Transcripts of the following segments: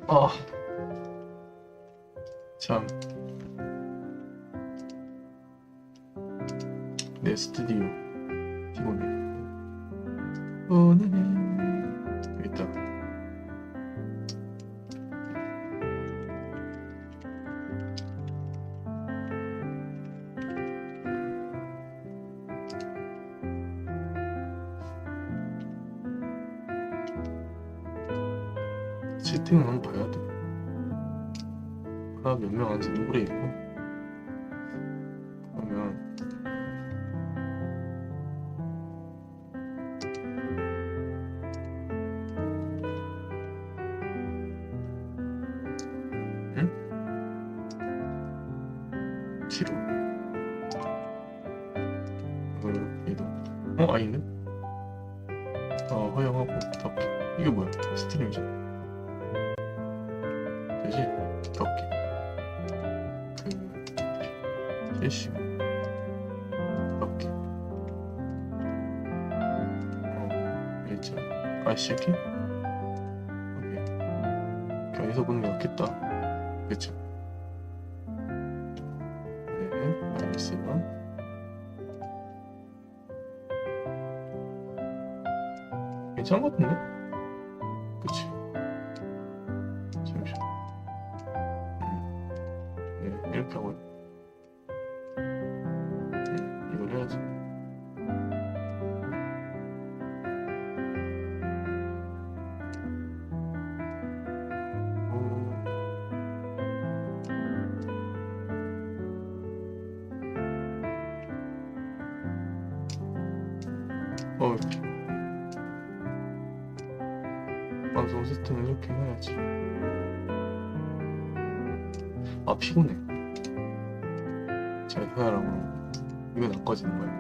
아, 참. 내 스튜디오 피곤해. 오늘은 여기 있다. 채팅은 한번 봐야 돼. 하나 몇 명 앉은 오래 있고. 그러면 응? 7호. 얘도 아닌데? 허용하고 덮기. 이게 뭐야? 스트림이잖아. 되지? 덮기. 실시 덮기. 있잖아. 아이씨키? 오케이. 여기서 보는 게 낫겠다. 그쵸? 네, 알겠어요. 괜찮은 것 같은데? 그치? 잠시만. 네, 이렇게 하고 이걸 해야지. 방송 시스템을 이렇게 해야지. 아, 피곤해. 잘 해야라고. 이건 안 꺼지는 거야.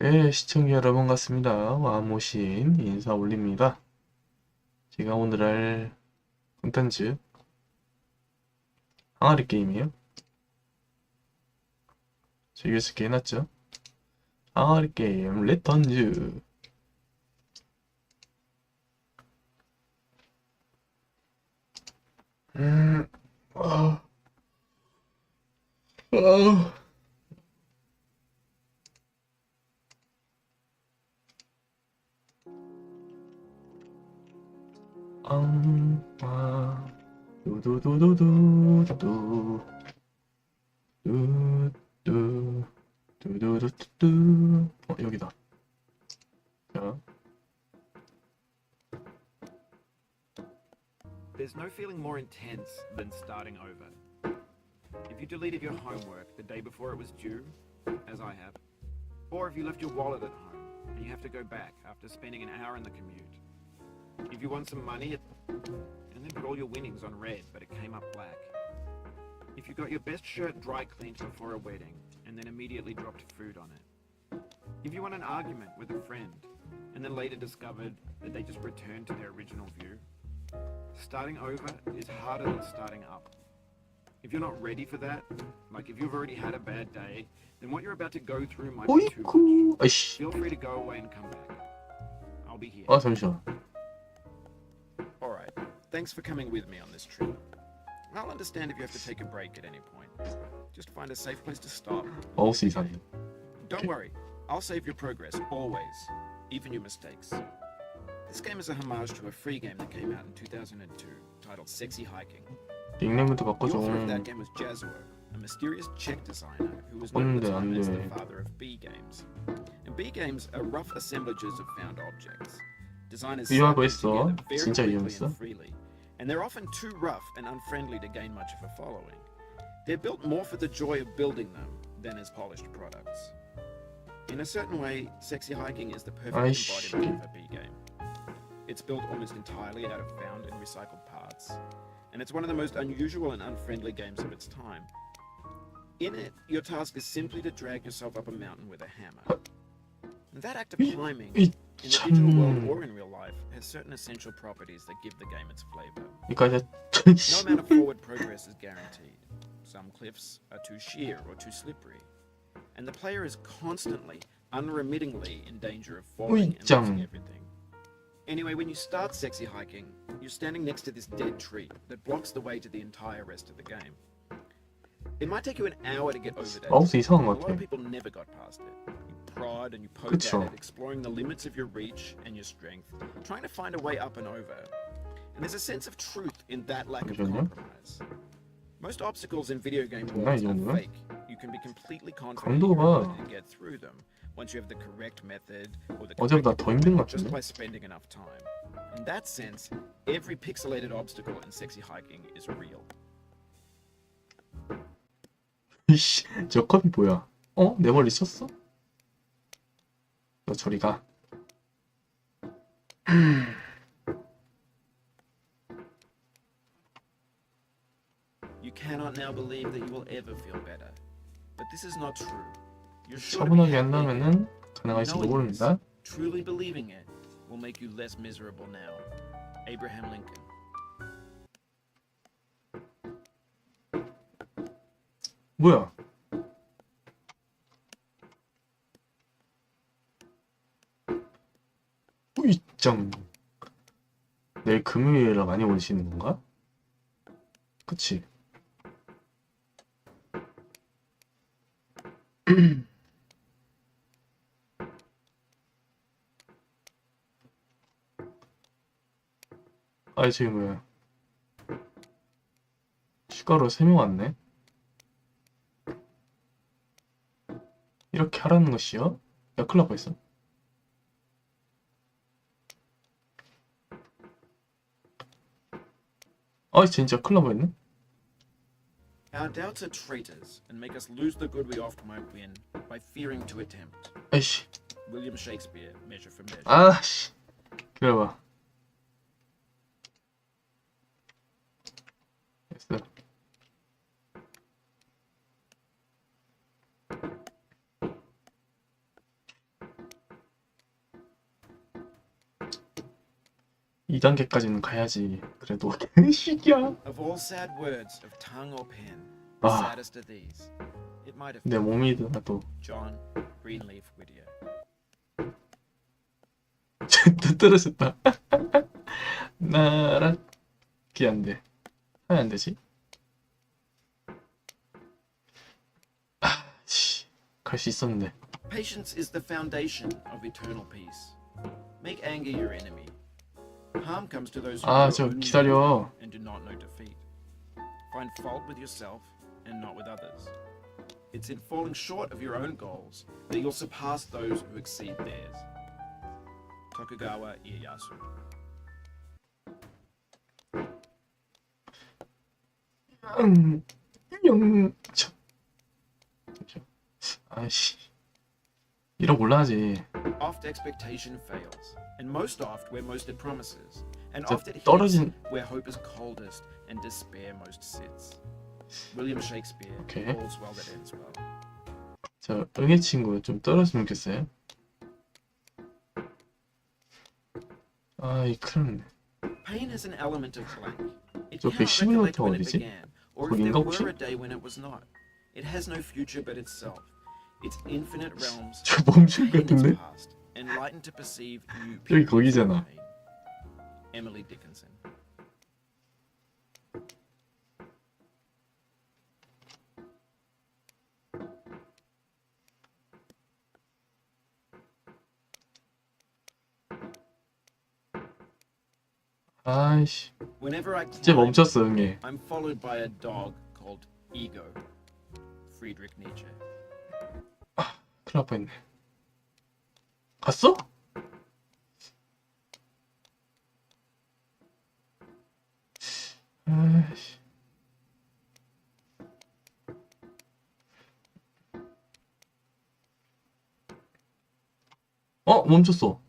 네, 시청자 여러분 반갑습니다. 와모신 인사 올립니다. 제가 오늘 할 콘텐츠 항아리 게임이에요. 저 USB 해놨죠? 항아리 게임 레턴즈. 음, 아, 아. 두두두두두두 두두 두두두두두. 여기다. 자, There's no feeling more intense than starting over. If you deleted your homework the day before it was due, as I have, or if you left your wallet at home and you have to go back after spending an hour in the commute. If you won some money and then put all your winnings on red but it came up black. If you got your best shirt dry cleaned before a wedding and then immediately dropped food on it. If you won an argument with a friend and then later discovered that they just returned to their original view. Starting over is harder than starting up. If you're not ready for that, like if you've already had a bad day, then what you're about to go through might be too 어이쿠. much. 아이씨. Feel free to go away and come back. I'll be here. 아, 잠시만. Alright, thanks for coming with me on this trip. I'll understand if you have to take a break at any point. Just find a safe place to stop. 마우스 이상해. Don't worry, I'll save your progress, always, even your mistakes. This game is a homage to a free game that came out in 2002, titled Sexy Hiking. 닉네임부터 The 바꿔줘. author of that game was Jazuo, a mysterious Czech designer who was known at the time as the 안 돼. father of B games. And B games are rough assemblages of found objects. Designers slap 위험하고 them 했어. together very 진짜 quickly 위험했어. and freely, and they're often too rough and unfriendly to gain much of a following. They're built more for the joy of building them than as polished products. In a certain way, Sexy Hiking is the perfect 아이씨. embodiment of a B game. It's built almost entirely out of found and recycled parts, and it's one of the most unusual and unfriendly games of its time. In it, your task is simply to drag yourself up a mountain with a hammer. And that act of climbing, 이 in the digital world 참. or in real life, has certain essential properties that give the game its flavor. 이거 No amount of forward progress is guaranteed. Some cliffs are too sheer or too slippery, and the player is constantly, unremittingly in danger of falling and 으이짱. losing everything. Anyway, when you start Sexy Hiking, you're standing next to this dead tree that blocks the way to the entire rest of the game. It might take you an hour to get over that. 마우스 이상한 A 것 lot 같아. of people never got past it. You prod and you poke 그쵸. at it, exploring the limits of your reach and your strength, trying to find a way up and over. And there's a sense of truth in that lack of 잠시만요. compromise. Most obstacles in video game 장난 worlds 아니잖아요? are fake. You can be completely confident in your 강도가 ability to get through them once you have the correct method or the 어제보다 correct 더 힘든 것 just 같은데? by spending enough time. In that sense, every pixelated obstacle in Sexy Hiking is real. 이씨, 저 컵이 뭐야? 어? 내 멀리 있었어? 너 저리 가. You cannot now believe that you will ever feel better. But this is not true. You're sure to be 차분하게 happy 한다면은 again. 가능할지도 Knowing this, 모릅니다. truly believing it, will make you less miserable now. Abraham Lincoln. 뭐야? 으이짱. 내일 금요일이라 많이 오시는 건가? 그치? 아이 저기 뭐야? 추가로 3명 왔네? 이렇게 하라는 것이요? 야, 큰일 날 뻔했어. 아, 진짜 큰일 날 뻔했네? Our doubts are traitors and make us lose the good we oft might win by fearing to attempt. 아이씨. William Shakespeare, Measure for Measure. 아씨. 기다려봐. 됐어. 2단계까지는 가야지. 그래도 시기야. Of all sad words of tongue or pen, the Ah. saddest are these. It might have 내 been 몸이 나도 John Greenleaf Whittier. 또 떨어졌다. 나랑 기안 돼. 하면 안 되지? 갈 수 있었는데. Patience is the foundation of eternal peace. Make anger your enemy. Harm comes to those who 아, know 저 only 기다려. good and do not know defeat. Find fault with yourself and not with others. It's in falling short of your own goals that you'll surpass those who exceed theirs. Tokugawa Ieyasu. 영차. 아이씨. 이런 몰라야지. Oft expectation fails, and most oft where most it promises, and 저 oft it hits 떨어진. where hope is coldest and despair most sits. William Shakespeare. 오케이. All's well that ends well. 저 응애 친구 좀 떨어지면 좋겠어요. 아, 이 큰일. Pain is an element of blank. It 저 cannot 111 recollect when it 어디지? began, or if there 거긴가 혹시? were a day when it was not. It has no future but itself. Its infinite realms 저 멈춘 것 pain its 같은데? past, enlightened to perceive new 여기 periods of 거기잖아. pain. Emily Dickinson. 아이씨. Whenever I 이제 climb, 멈췄어, 응애. I'm followed by a dog called Ego. Friedrich Nietzsche. 큰일 날 뻔했네. 갔어? 아이씨. 멈췄어.